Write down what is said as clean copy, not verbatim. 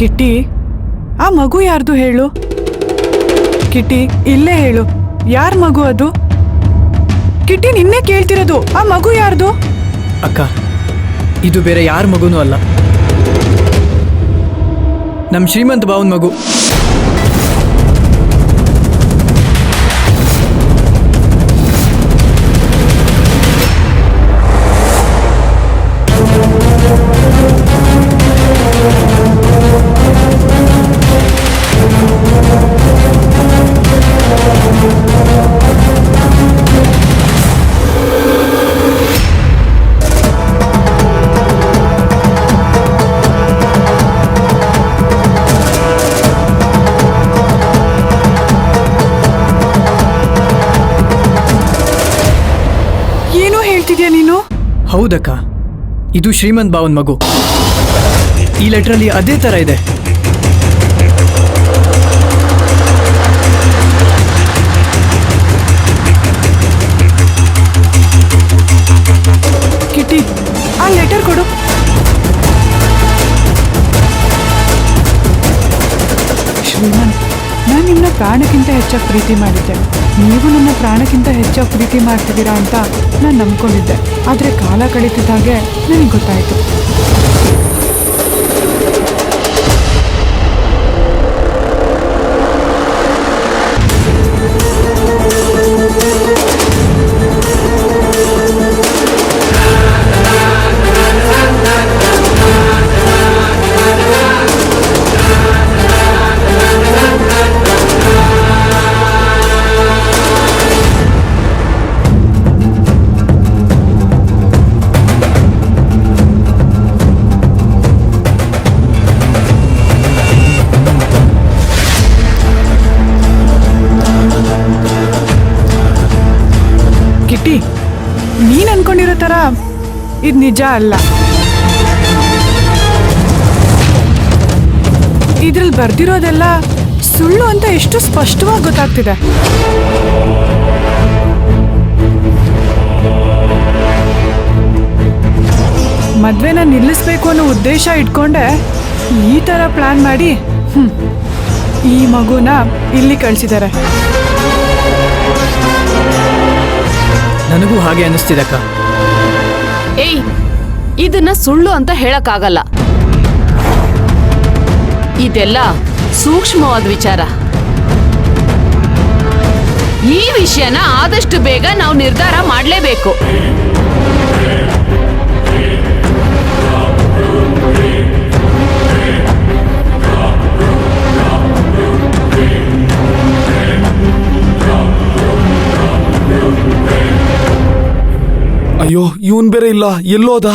ಕಿಟ್ಟಿ, ಆ ಮಗು ಯಾರ್ದು ಹೇಳು? ಕಿಟ್ಟಿ, ಇಲ್ಲೇ ಹೇಳು, ಯಾರ್ ಮಗು ಅದು? ಕಿಟ್ಟಿ, ನಿನ್ನೆ ಕೇಳ್ತಿರೋದು, ಆ ಮಗು ಯಾರ್ದು? ಅಕ್ಕ, ಇದು ಬೇರೆ ಯಾರ ಮಗುನೂ ಅಲ್ಲ, ನಮ್ಮ ಶ್ರೀಮಂತ ಭಾವನ್ ಮಗು. ನೀನು? ಹೌದಕ್ಕ, ಇದು ಶ್ರೀಮಂತ್ ಭಾವನ್ ಮಗು. ಈ ಲೆಟ್ರಲ್ಲಿ ಅದೇ ತರ ಇದೆ. ಕಿಟ್ಟಿ, ಆ ಲೆಟರ್ ಕೊಡು. ಶ್ರೀಮಂತ್, ನಾನು ನಿಮ್ಮನ್ನ ಪ್ರಾಣಕ್ಕಿಂತ ಹೆಚ್ಚಾಗಿ ಪ್ರೀತಿ ಮಾಡಿದ್ದೆ. ನೀವು ನನ್ನ ಪ್ರಾಣಕ್ಕಿಂತ ಹೆಚ್ಚಾಗಿ ಪ್ರೀತಿ ಮಾಡ್ತಿದ್ದೀರಾ ಅಂತ ನಾನು ನಂಬ್ಕೊಂಡಿದ್ದೆ. ಆದರೆ ಕಾಲ ಕಳೀತಿದ್ದ ಹಾಗೆ ನನಗೆ ಗೊತ್ತಾಯಿತು. ಕಿಟ್ಟಿ, ನೀನ್ ಅನ್ಕೊಂಡಿರೋ ತರ ಇದು ನಿಜ ಅಲ್ಲ. ಇದ್ರಲ್ಲಿ ಬರ್ದಿರೋದೆಲ್ಲ ಸುಳ್ಳು ಅಂತ ಎಷ್ಟು ಸ್ಪಷ್ಟವಾಗಿ ಗೊತ್ತಾಗ್ತಿದೆ. ಮದ್ವೆನ ನಿಲ್ಲಿಸ್ಬೇಕು ಅನ್ನೋ ಉದ್ದೇಶ ಇಟ್ಕೊಂಡೆ ಈ ತರ ಪ್ಲಾನ್ ಮಾಡಿ ಈ ಮಗುನ ಇಲ್ಲಿ ಕಳ್ಸಿದ್ದಾರೆ. ನನಗೂ ಹಾಗೆ ಅನಿಸ್ತಿದಕ್ಕ. ಏಯ್, ಇದನ್ನ ಸುಳ್ಳು ಅಂತ ಹೇಳಕ್ಕಾಗಲ್ಲ. ಇದೆಲ್ಲ ಸೂಕ್ಷ್ಮವಾದ ವಿಚಾರ. ಈ ವಿಷಯನ ಆದಷ್ಟು ಬೇಗ ನಾವು ನಿರ್ಧಾರ ಮಾಡಲೇಬೇಕು. ಅಯ್ಯೋ, ಇವನ್ ಬೇರೆ ಇಲ್ಲ, ಎಲ್ಲೋದ?